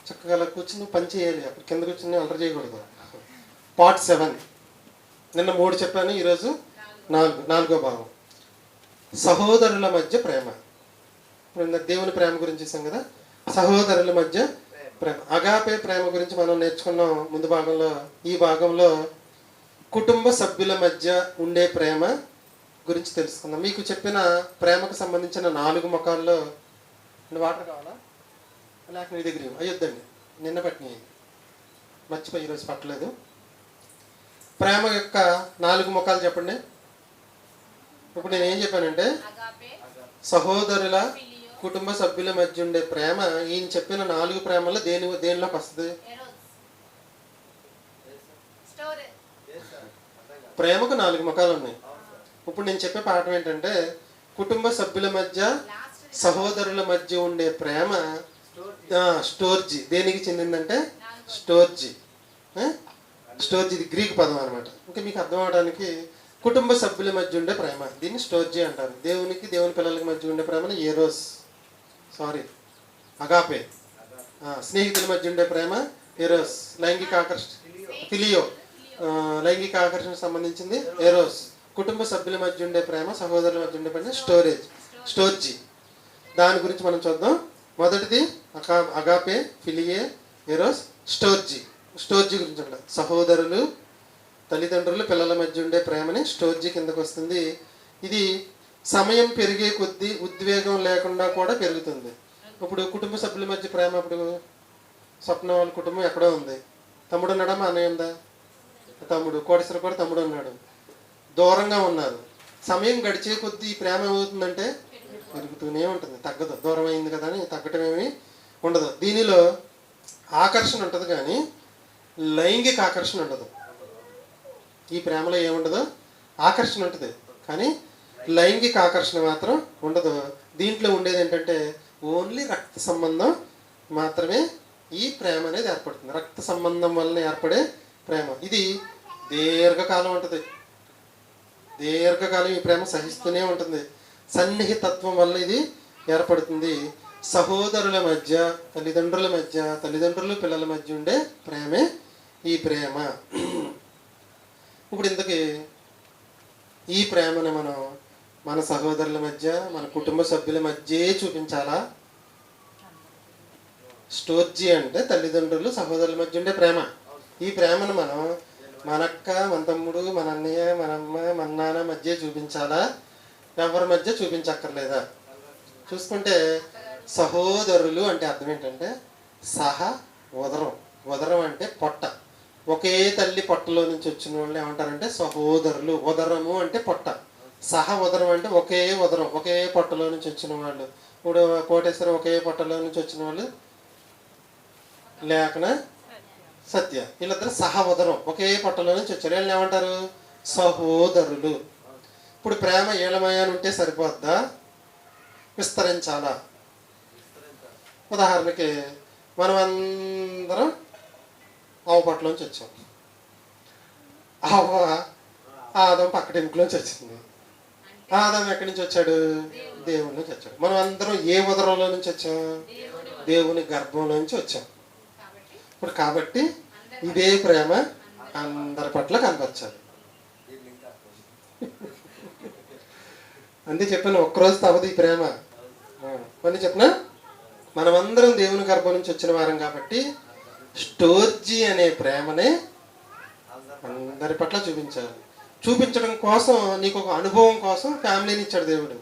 చక్కగా అలా కూర్చుని పని చేయాలి. అక్కడ కింద కూర్చుని అల్లరి చేయకూడదు. పార్ట్ 7 నిన్న 3 చెప్పాను, ఈరోజు 4వ భాగం. సహోదరుల మధ్య ప్రేమ. ఇప్పుడు దేవుని ప్రేమ గురించి చూసాం కదా. సహోదరుల మధ్య ప్రేమ, అగాపే ప్రేమ గురించి మనం నేర్చుకున్నాం ముందు భాగంలో. ఈ భాగంలో కుటుంబ సభ్యుల మధ్య ఉండే ప్రేమ గురించి తెలుసుకుందాం. మీకు చెప్పిన ప్రేమకు సంబంధించిన 4 ముఖాల్లో వాటర్ కావాలా లేక నీ దగ్గర అయ్యొద్దండి, నిన్న పట్టినాయి, మర్చిపోయి ఈరోజు పట్టలేదు. ప్రేమ యొక్క 4 ముఖాలు చెప్పండి. ఇప్పుడు నేను ఏం చెప్పానంటే సహోదరుల కుటుంబ సభ్యుల మధ్య ఉండే ప్రేమ. ఈయన చెప్పిన 4 ప్రేమల్లో దేనిలోకి వస్తుంది? ప్రేమకు 4 ముఖాలు ఉన్నాయి. ఇప్పుడు నేను చెప్పే పాఠం ఏంటంటే కుటుంబ సభ్యుల మధ్య సహోదరుల మధ్య ఉండే ప్రేమ స్టోర్జీ. దేనికి చెందిందంటే స్టోర్జీ. స్టోర్జీ ఇది గ్రీక్ పదం అనమాట. ఇంకా మీకు అర్థం అవడానికి కుటుంబ సభ్యుల మధ్య ఉండే ప్రేమ, దీన్ని స్టోర్జీ అంటారు. దేవుని పిల్లలకి మధ్య ఉండే ప్రేమని ఎరోస్, అగాపే. స్నేహితుల మధ్య ఉండే ప్రేమ ఎరోస్. లైంగిక ఆకర్షణ ఫిలియో, లైంగిక ఆకర్షణకు సంబంధించింది ఎరోస్. కుటుంబ సభ్యుల మధ్య ఉండే ప్రేమ, సహోదరుల మధ్య ఉండే ప్రేమ స్టోర్జీ. దాని గురించి మనం చూద్దాం. మొదటిది అగాపే, ఫిలియే, ఎరోస్, స్టోర్జీ. స్టోర్జీ గురించి ఉంటాం. సహోదరులు, తల్లిదండ్రులు, పిల్లల మధ్య ఉండే ప్రేమని స్టోర్జీ కిందకు వస్తుంది. ఇది సమయం పెరిగే కొద్దీ ఉద్వేగం లేకుండా కూడా పెరుగుతుంది. ఇప్పుడు కుటుంబ సభ్యుల మధ్య ప్రేమ, ఇప్పుడు స్వప్న వాళ్ళ కుటుంబం ఎక్కడో ఉంది. తమ్ముడు ఉన్నాడా, మా అన్నయ్య ఉందా? తమ్ముడు. కోటేశ్వర కూడా తమ్ముడు ఉన్నాడు. దూరంగా ఉన్నారు. సమయం గడిచే కొద్దీ ఈ ప్రేమ ఏమవుతుందంటే పెరుగుతూనే ఉంటుంది, తగ్గదు. దూరం అయింది కదా అని తగ్గటం ఏమీ ఉండదు. దీనిలో ఆకర్షణ ఉంటుంది కానీ లైంగిక ఆకర్షణ ఉండదు. ఈ ప్రేమలో ఏముండదు? ఆకర్షణ ఉంటుంది కానీ లైంగిక ఆకర్షణ మాత్రం ఉండదు. దీంట్లో ఉండేది ఏంటంటే ఓన్లీ రక్త సంబంధం మాత్రమే ఈ ప్రేమ అనేది ఏర్పడుతుంది. రక్త సంబంధం వలన ఏర్పడే ప్రేమ. ఇది దీర్ఘకాలం ఉంటుంది. దీర్ఘకాలం ఈ ప్రేమ సహిస్తూనే ఉంటుంది. సన్నిహితత్వం వల్ల ఇది ఏర్పడుతుంది. సహోదరుల మధ్య, తల్లిదండ్రులు పిల్లల మధ్య ఉండే ప్రేమే ఈ ప్రేమ. ఇప్పుడు ఇంతకీ ఈ ప్రేమను మనం మన సహోదరుల మధ్య, మన కుటుంబ సభ్యుల మధ్య చూపించాలా? స్టోర్జీ అంటే తల్లిదండ్రులు సహోదరుల మధ్య ఉండే ప్రేమ. ఈ ప్రేమను మనం మనక్క, మన తమ్ముడు, మన అన్నయ్య, మన అమ్మ, మన నాన్న మధ్య చూపించాలా? ఎవరి మధ్య చూపించక్కర్లేదా? చూసుకుంటే సహోదరులు అంటే అర్థం ఏంటంటే ఉదరం అంటే పొట్ట. ఒకే తల్లి పొట్టలో నుంచి వచ్చిన వాళ్ళు ఏమంటారంటే సహోదరులు. ఉదరము అంటే పొట్ట, ఉదరం అంటే ఒకే పొట్టలో నుంచి వచ్చిన వాళ్ళు. ఇప్పుడు కోటేశ్వరం ఒకే పొట్టలో నుంచి వచ్చిన వాళ్ళు, లేఖన సత్య, వీళ్ళిద్దరు ఉదరం ఒకే పొట్టలో నుంచి వచ్చారు. వీళ్ళని ఏమంటారు? సహోదరులు. ఇప్పుడు ప్రేమ ఏళమయాన్ని ఉంటే సరిపోద్దా, విస్తరించాలా? ఉదాహరణకి మనం అందరం ఆవుపట్లోంచి వచ్చాం. ఆదం పక్కటింపులోంచి వచ్చింది. ఆదం ఎక్కడి నుంచి వచ్చాడు? దేవుని నుంచి వచ్చాడు. మనం అందరం ఏ ఉదరంలో నుంచి వచ్చాం? దేవుని గర్భంలోంచి వచ్చాం. ఇప్పుడు కాబట్టి ఇదే ప్రేమ అందరి పట్ల కనపరచాలి. అంతే చెప్పాను, ఒక్కరోజు తవ్వదు ఈ ప్రేమ. మళ్ళీ చెప్పిన మనమందరం దేవుని గర్భం నుంచి వచ్చిన వారం కాబట్టి స్టోర్జీ అనే ప్రేమనే అందరి పట్ల చూపించాలి. చూపించడం కోసం నీకు ఒక అనుభవం కోసం ఫ్యామిలీని ఇచ్చాడు దేవుడు.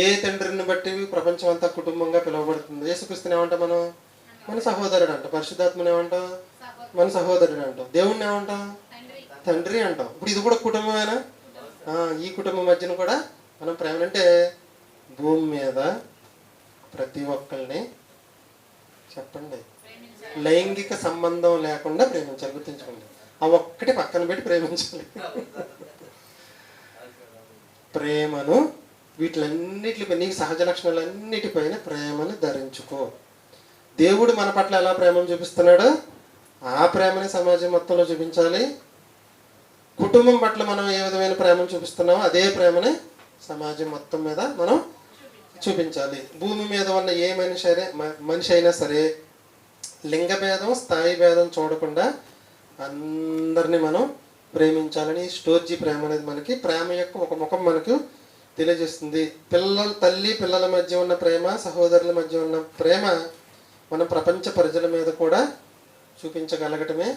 ఏ తండ్రిని బట్టి ప్రపంచం అంతా కుటుంబంగా పిలువబడుతుంది. యేసుక్రీస్తుని ఏమంటాం మనం? మన సహోదరుడు అంటాం. పరిశుద్ధాత్మని ఏమంటాం? మన సహోదరుడు అంటాం. దేవుణ్ణి ఏమంటాం? తండ్రి అంటాం. ఇప్పుడు ఇది కూడా కుటుంబమేనా? ఈ కుటుంబం మధ్యన కూడా మనం ప్రేమ అంటే భూమి మీద ప్రతి ఒక్కరిని చెప్పండి లైంగిక సంబంధం లేకుండా ప్రేమించాలి. గుర్తుంచుకోండి, ఆ ఒక్కటి పక్కన పెట్టి ప్రేమించాలి. ప్రేమను వీటిలన్నిటిపై, నీకు సహజ లక్షణాలన్నిటిపైన ప్రేమను ధరించుకో. దేవుడు మన పట్ల ఎలా ప్రేమను చూపిస్తున్నాడో ఆ ప్రేమని సమాజం మొత్తంలో చూపించాలి. కుటుంబం పట్ల మనం ఏ విధమైన ప్రేమను చూపిస్తున్నామో అదే ప్రేమని సమాజం మొత్తం మీద మనం చూపించాలి. భూమి మీద ఉన్న ఏ మనిషి అయినా సరే లింగ భేదం స్థాయి భేదం చూడకుండా అందరినీ మనం ప్రేమించాలని స్టోర్జీ ప్రేమ అనేది మనకి ప్రేమ యొక్క ఒక ముఖం మనకు తెలియజేస్తుంది. తల్లి పిల్లల మధ్య ఉన్న ప్రేమ, సహోదరుల మధ్య ఉన్న ప్రేమ మనం ప్రపంచ ప్రజల మీద కూడా చూపించగలగటమే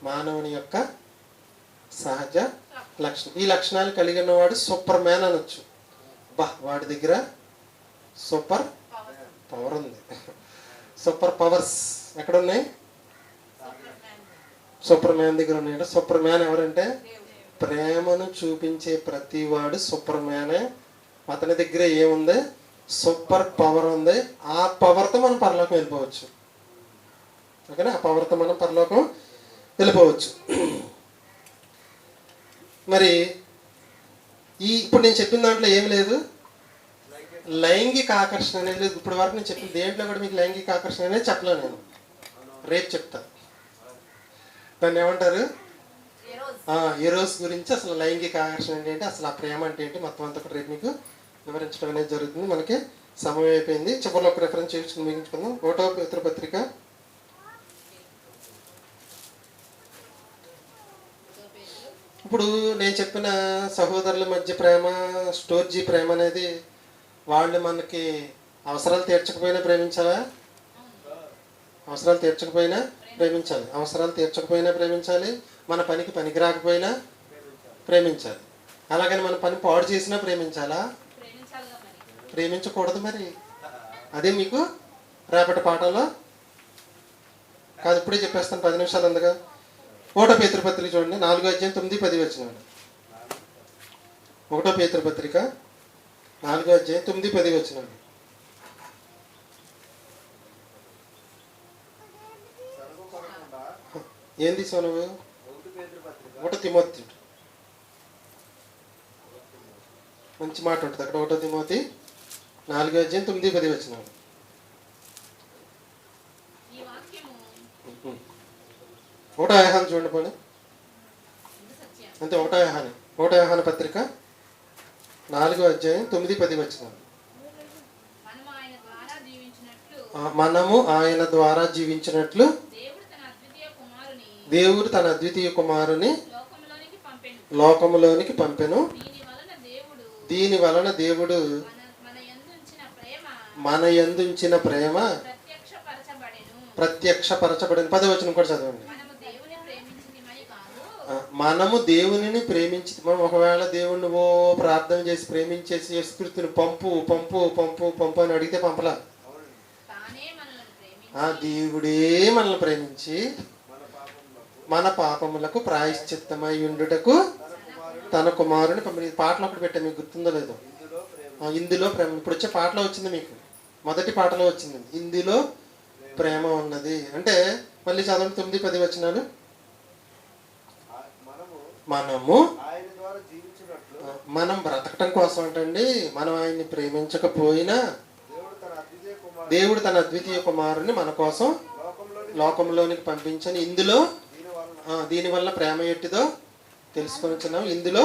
మానవుని యొక్క సహజ లక్షణం. ఈ లక్షణాలు కలిగిన వాడు సూపర్ మ్యాన్ అనొచ్చు. వాడి దగ్గర సూపర్ పవర్ ఉంది. సూపర్ పవర్స్ ఎక్కడున్నాయి? సూపర్ మ్యాన్ దగ్గర ఉన్నాడు. సూపర్ మ్యాన్ ఎవరంటే ప్రేమను చూపించే ప్రతి వాడు సూపర్ మ్యానే. అతని దగ్గర ఏముంది? సూపర్ పవర్ ఉంది. ఆ పవర్తో మనం పరలోకం వెళ్ళిపోవచ్చు. ఓకేనా? ఆ పవర్తో మనం పరలోకం వెళ్ళిపోవచ్చు. మరి ఇప్పుడు నేను చెప్పిన దాంట్లో ఏమి లేదు, లైంగిక ఆకర్షణ అనేది లేదు. ఇప్పటి వరకు నేను చెప్పిన దేంట్లో కూడా మీకు లైంగిక ఆకర్షణ అనేది చెప్పలేను. నేను రేపు చెప్తాను. దాన్ని ఏమంటారు? ఎరోస్ గురించి, అసలు లైంగిక ఆకర్షణ ఏంటి, అసలు ఆ ప్రేమ అంటే ఏంటి, మొత్తం అంతా కూడా రేపు మీకు వివరించడం అనేది జరుగుతుంది. మనకి సమయం అయిపోయింది. చివరిలో ఒక రెఫరెన్స్ చేసుకుని ముగించుకుందాం. 1వ పేతురు పత్రిక 1. ఇప్పుడు నేను చెప్పిన సహోదరుల మధ్య ప్రేమ, స్టోర్జీ ప్రేమ అనేది వాళ్ళు మనకి అవసరాలు తీర్చకపోయినా ప్రేమించాలా? అవసరాలు తీర్చకపోయినా ప్రేమించాలి. అవసరాలు తీర్చకపోయినా ప్రేమించాలి. మన పనికి పనికి రాకపోయినా ప్రేమించాలి. అలాగని మన పని పాడు చేసినా ప్రేమించాలా? ప్రేమించకూడదు. మరి అదే మీకు రేపటి పాఠంలో కాదు, ఇప్పుడే చెప్పేస్తాను. 10 నిమిషాలు అందుగా. 1వ పేతురు పత్రిక చూడండి, 4వ అధ్యాయం 9, 10 వచనాలు. 1వ పేతురు పత్రిక 4వ అధ్యాయం 9, 10 వచనాలు. ఏం తీసావు నువ్వు? 1 తిమోతి. మంచి మాట ఉంటుంది అక్కడ. 1 తిమోతి 4వ అధ్యాయం 9, 10 వచనాలు. 1వ యోహాను చూడండి పోనీ. అంతే. 1వ యోహాను పత్రిక 4వ అధ్యాయం 9, 10 వచనాలు. మనము ఆయన ద్వారా జీవించినట్లు దేవుడు తన అద్వితీయ కుమారుని లోకములోనికి పంపెను. దీని వలన దేవుడు మన యందుంచిన ప్రేమ ప్రత్యక్షపరచబడిన. 10వ వచనం కూడా చదవండి. మనము దేవునిని ప్రేమించి, మనం ఒకవేళ దేవుణ్ణి ప్రార్థన చేసి ప్రేమించేసి యేసుక్రీస్తుని పంపు పంపు పంపు పంపు అని అడిగితే పంపలా. దేవుడే మనల్ని ప్రేమించి మన పాపములకు ప్రాయశ్చిత్తమై ఉండుటకు తన కుమారుని పంపిణీ. పాటలు అప్పుడు పెట్టా, మీకు గుర్తుందో లేదో? ఇందులో ప్రేమ. ఇప్పుడు వచ్చే పాటలో వచ్చింది, మీకు మొదటి పాటలో వచ్చింది, ఇందులో ప్రేమ ఉన్నది అంటే. మళ్ళీ చదవండి 9, 10 వచనాలు. మనం బ్రతకటం కోసం అంటండి. మనం ఆయన్ని ప్రేమించకపోయినా దేవుడు తన అద్వితీయ కుమారుని మన కోసం లోకంలోనికి పంపించని. ఇందులో దీనివల్ల ప్రేమ ఎట్టిదో తెలుసుకొని వచ్చినాం. ఇందులో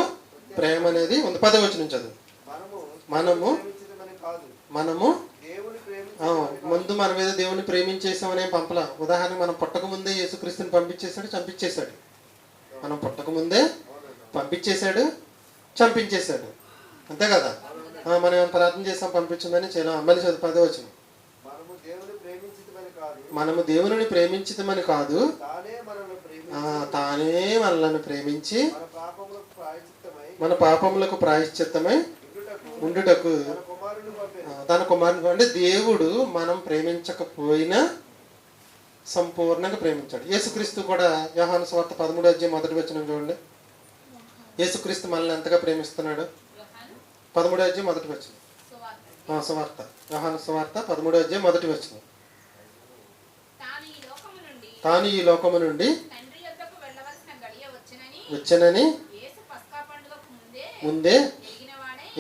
ప్రేమ అనేది ఉంది. 10వ వచనం చదువు. మనము ముందు మన మీద దేవుని ప్రేమించేసామనే పంపలా. ఉదాహరణ, మనం పుట్టక ముందే యేసుక్రీస్తుని పంపించేశాడు, చంపించేశాడు. మనం పుట్టక ముందే పంపించేశాడు, చంపించేశాడు. అంతే కదా? మనం ఏమైనా ప్రార్థన చేసాం పంపించమని చేయలేం. మళ్ళీ చదువు 10వ వచనం. మనము దేవుని ప్రేమించితమని కాదు, తానే మనల్ని ప్రేమించి మన పాపములకు ప్రాయశ్చిత్తమై ఉండుటకు తన కుమారుని. అంటే దేవుడు మనం ప్రేమించకపోయినా సంపూర్ణంగా ప్రేమించాడు. యేసుక్రీస్తు కూడా యోహాను సువార్త 13వ అధ్యాయం 1వ వచనం చూడండి. యేసుక్రీస్తు మనల్ని ఎంతగా ప్రేమిస్తున్నాడు? 13వ అధ్యాయం 1వ వచనం. సువార్త, యోహాను సువార్త 13వ అధ్యాయం 1వ వచనం. తాను ఈ లోకము నుండి వచ్చనని ముందే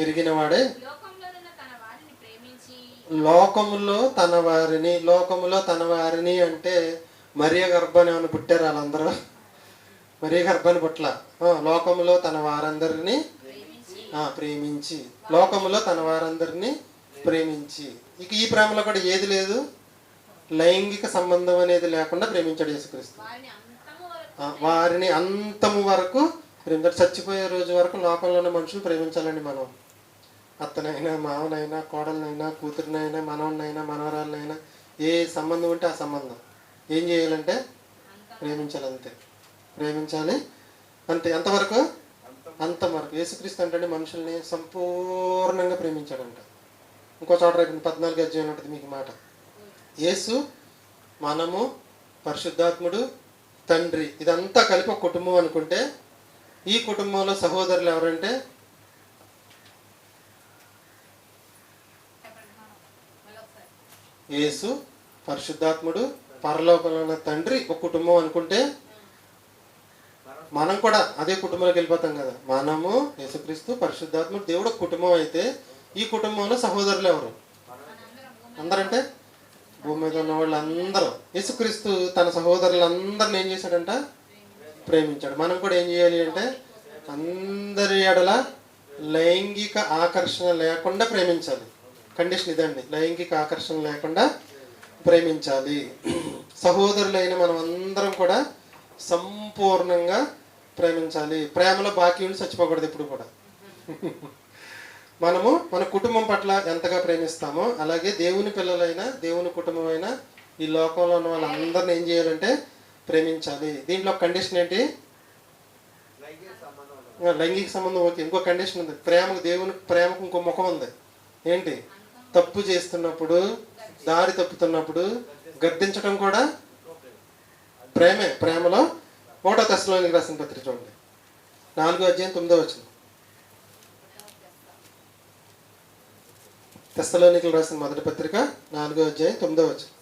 ఎరిగినవాడే లోకములో తన వారిని అంటే మరియ గర్భాన్ని ఏమైనా పుట్టారు వాళ్ళందరూ? మరియ గర్భాన్ని పుట్ల. లోకములో తన వారందరినీ ప్రేమించి, లోకములో తన వారందరినీ ప్రేమించి. ఇక ఈ ప్రేమలో కూడా ఏది లేదు? లైంగిక సంబంధం అనేది లేకుండా ప్రేమించాడు యేసుక్రీస్తు. వారిని అంతము వరకు ప్రేమించాడు. చచ్చిపోయే రోజు వరకు లోకంలో ఉన్న మనుషులు ప్రేమించాలండి. మనం అత్తనైనా, మావనైనా, కోడలనైనా, కూతురినైనా, మనవన్నైనా, మనవరాలనైనా, ఏ సంబంధం ఉంటే ఆ సంబంధం ఏం చేయాలంటే ప్రేమించాలి. అంతే, ప్రేమించాలి అంతే. ఎంతవరకు? అంతవరకు. యేసుక్రీస్తు అంటే మనుషుల్ని సంపూర్ణంగా ప్రేమించాడంట. ఇంకో చోట 14 అధ్యాయం ఉంటుంది మీకు మాట. యేసు, మనము, పరిశుద్ధాత్ముడు, తండ్రి, ఇదంతా కలిపి ఒక కుటుంబం అనుకుంటే, ఈ కుటుంబంలో సహోదరులు ఎవరంటే యేసు, పరిశుద్ధాత్ముడు, పరలోకంలో ఉన్న తండ్రి ఒక కుటుంబం అనుకుంటే, మనం కూడా అదే కుటుంబంలోకి వెళ్ళిపోతాం కదా. మనము, యేసుక్రీస్తు, పరిశుద్ధాత్ముడు, దేవుడు ఒక కుటుంబం అయితే, ఈ కుటుంబంలో సహోదరులు ఎవరు? అందరంటే భూమి మీద ఉన్న వాళ్ళందరూ. యేసుక్రీస్తు తన సహోదరులందరిని ఏం చేశాడంట? ప్రేమించాడు. మనం కూడా ఏం చేయాలి అంటే అందరి ఎడల లైంగిక ఆకర్షణ లేకుండా ప్రేమించాలి. కండిషన్ ఇదండి, లైంగిక ఆకర్షణ లేకుండా ప్రేమించాలి. సహోదరులైన మనం అందరం కూడా సంపూర్ణంగా ప్రేమించాలి. ప్రేమలో బాకీ ఉండి చచ్చిపోకూడదు ఎప్పుడు కూడా. మనము మన కుటుంబం పట్ల ఎంతగా ప్రేమిస్తామో అలాగే దేవుని పిల్లలైనా, దేవుని కుటుంబం అయినా, ఈ లోకంలో ఉన్న వాళ్ళందరిని ఏం చేయాలంటే ప్రేమించాలి. దీంట్లో కండిషన్ ఏంటి? లైంగిక సంబంధం ఓకే. ఇంకో కండిషన్ ఉంది. ప్రేమకు, దేవుని ప్రేమకు ఇంకో ముఖం ఉంది. ఏంటి? తప్పు చేస్తున్నప్పుడు, దారి తప్పుతున్నప్పుడు గద్దించడం కూడా ప్రేమే. ప్రేమలో 1 తెస్సలోనికీయులకు రాసిన పత్రిక చూడండి, 4వ అధ్యాయం 9వ వచనం. తెస్సలోనికీయులకు రాసిన మొదటి పత్రిక 4వ అధ్యాయం 9వ వచనం.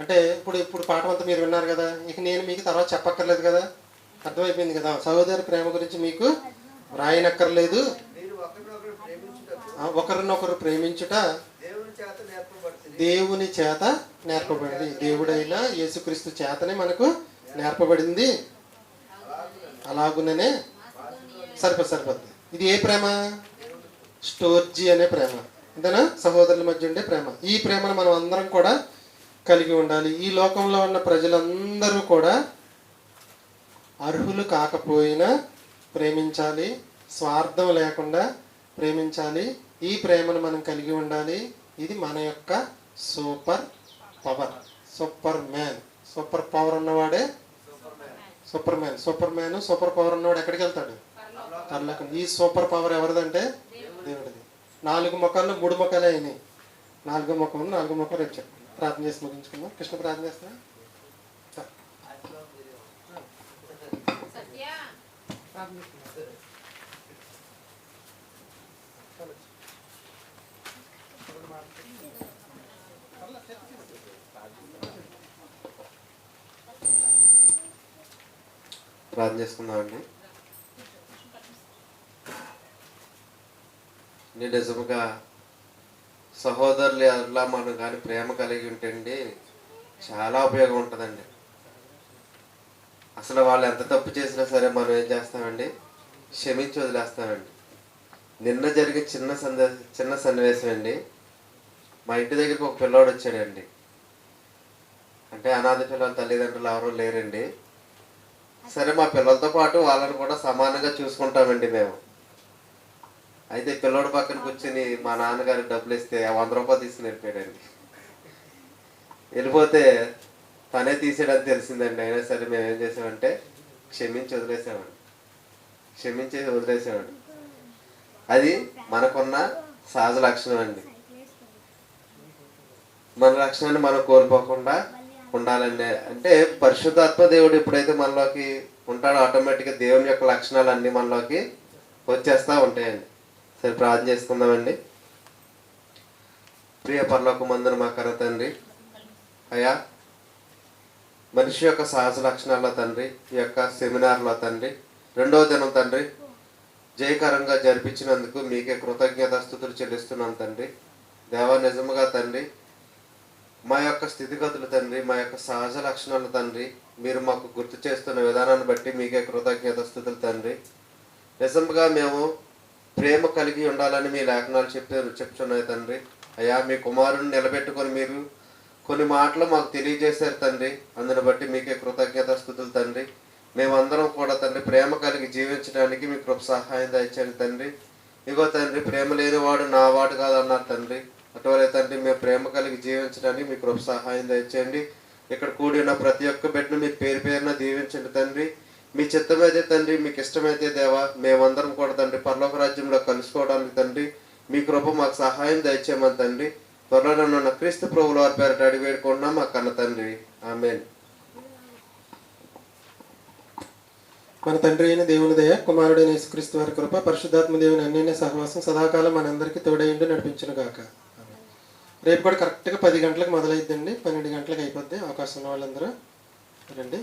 అంటే ఇప్పుడు పాఠం అంతా మీరు విన్నారు కదా, ఇక నేను మీకు తర్వాత చెప్పక్కర్లేదు కదా, అర్థమైపోయింది కదా. సహోదర ప్రేమ గురించి మీకు రాయనక్కర్లేదు. ఒకరినొకరు ప్రేమించుట దేవుని చేత నేర్పబడింది. దేవుడైన యేసుక్రీస్తు చేతనే మనకు నేర్పబడింది. అలాగుననే సరిపోద్ది. ఇది ఏ ప్రేమ? స్టోర్జీ అనే ప్రేమ, అంతేనా? సహోదరుల మధ్య ఉండే ప్రేమ. ఈ ప్రేమను మనం అందరం కూడా కలిగి ఉండాలి. ఈ లోకంలో ఉన్న ప్రజలందరూ కూడా అర్హులు కాకపోయినా ప్రేమించాలి. స్వార్థం లేకుండా ప్రేమించాలి. ఈ ప్రేమను మనం కలిగి ఉండాలి. ఇది మన యొక్క సూపర్ పవర్. సూపర్ పవర్ ఉన్నవాడే సూపర్ మ్యాన్. సూపర్ పవర్ ఉన్నవాడు ఎక్కడికి వెళ్తాడు? పరలోకం. ఈ సూపర్ పవర్ ఎవరిదంటే దేవుడిది. 4 ముఖాల్లో 3 ముఖాలే అయినాయి. 4వ ముఖం రేపు చెప్పండి. ప్రార్థన చేసి ముగించుకుందాం. కృష్ణ ప్రార్థన చేస్తున్నా. ప్రార్థన చేసుకుందామండి. నిజముగా సహోదరులు ఎలా మనం కానీ ప్రేమ కలిగి ఉంటే అండి చాలా ఉపయోగం ఉంటుందండి. అసలు వాళ్ళు ఎంత తప్పు చేసినా సరే మనం ఏం చేస్తామండి? క్షమించి వదిలేస్తామండి. నిన్న జరిగే చిన్న సన్నివేశం అండి. మా ఇంటి దగ్గరికి ఒక పిల్లోడు వచ్చాడండి. అంటే అనాథ పిల్లల తల్లిదండ్రులు ఎవరూ లేరండి. సరే, మా పిల్లలతో పాటు వాళ్ళని కూడా సమానంగా చూసుకుంటామండి మేము. అయితే పిల్లోడు పక్కన కూర్చొని మా నాన్నగారికి డబ్బులు ఇస్తే 100 రూపాయలు తీసుకుని వెళ్ళిపోయాడండి. వెళ్ళిపోతే తనే తీసాడని తెలిసిందండి. అయినా సరే మేము ఏం చేసామంటే క్షమించి వదిలేసామండి. అది మనకున్న సహజ లక్షణం అండి. మన లక్షణాన్ని మనం కోల్పోకుండా ఉండాలండి. అంటే పరిశుద్ధాత్మ దేవుడు ఎప్పుడైతే మనలోకి ఉంటాడో ఆటోమేటిక్గా దేవుని యొక్క లక్షణాలు అన్నీ మనలోకి వచ్చేస్తూ ఉంటాయండి. సరే, ప్రార్థన చేసుకుందామండి. ప్రియ పరలోకమందున మా కన్న తండ్రి, అయ్యా, మనిషి యొక్క సహజ లక్షణాల్లో తండ్రి, ఈ యొక్క సెమినార్లో తండ్రి 2వ దినం తండ్రి జయకరంగా జరిపించినందుకు మీకే కృతజ్ఞతాస్తుతులు చెల్లిస్తున్నాం తండ్రి. దేవా, నిజముగా తండ్రి మా యొక్క స్థితిగతులు తండ్రి, మా యొక్క సహజ లక్షణాలు తండ్రి మీరు మాకు గుర్తు చేస్తున్న విధానాన్ని బట్టి మీకే కృతజ్ఞతాస్తుతులు తండ్రి. నిజముగా మేము ప్రేమ కలిగి ఉండాలని మీ లేఖనాలు చెప్తున్నాయి తండ్రి. అయ్యా మీ కుమారుని నిలబెట్టుకొని మీరు కొన్ని మాటలు మాకు తెలియజేశారు తండ్రి. అందుని బట్టి మీకే కృతజ్ఞతాస్తుతులు తండ్రి. మేమందరం కూడా తండ్రి ప్రేమ కలిగి జీవించడానికి మీ కృప సహాయం దయచేయండి తండ్రి. ఇగో తండ్రి, ప్రేమ లేనివాడు నా వాడు కాదన్నారు తండ్రి. అటువలే తండ్రి మేము ప్రేమ కలిగి జీవించడానికి మీ కృప సహాయం దయచేయండి. ఇక్కడ కూడి ఉన్న ప్రతి ఒక్క బిడ్డను మీ పేరు పేరున దీవించండి తండ్రి. మీ చిత్తమైతే తండ్రి, మీకు ఇష్టమైతే దేవా, మేమందరం కూడా తండ్రి పరలోక రాజ్యంలో కలుసుకోవడానికి తండ్రి మీ కృప మాకు సహాయం దయచేయమని తండ్రి త్వరలో ఉన్న క్రీస్తు ప్రభువుల వారి పేరట అడిగి వేడుకుంటున్నాం మా కన్న తండ్రి. ఆమేన్. మన తండ్రి అయిన దేవుని దయ, కుమారుడైన యేసుక్రీస్తు వారి కృప, పరిశుద్ధాత్మ దేవుని అన్యోన్య సహవాసం సదాకాలం మనందరికీ తోడైండి నడిపించును గాక. రేపు కూడా కరెక్ట్గా 10 గంటలకు మొదలైద్దండి. 12 గంటలకు అయిపోద్ది. అవకాశం ఉన్న వాళ్ళందరూ రండి.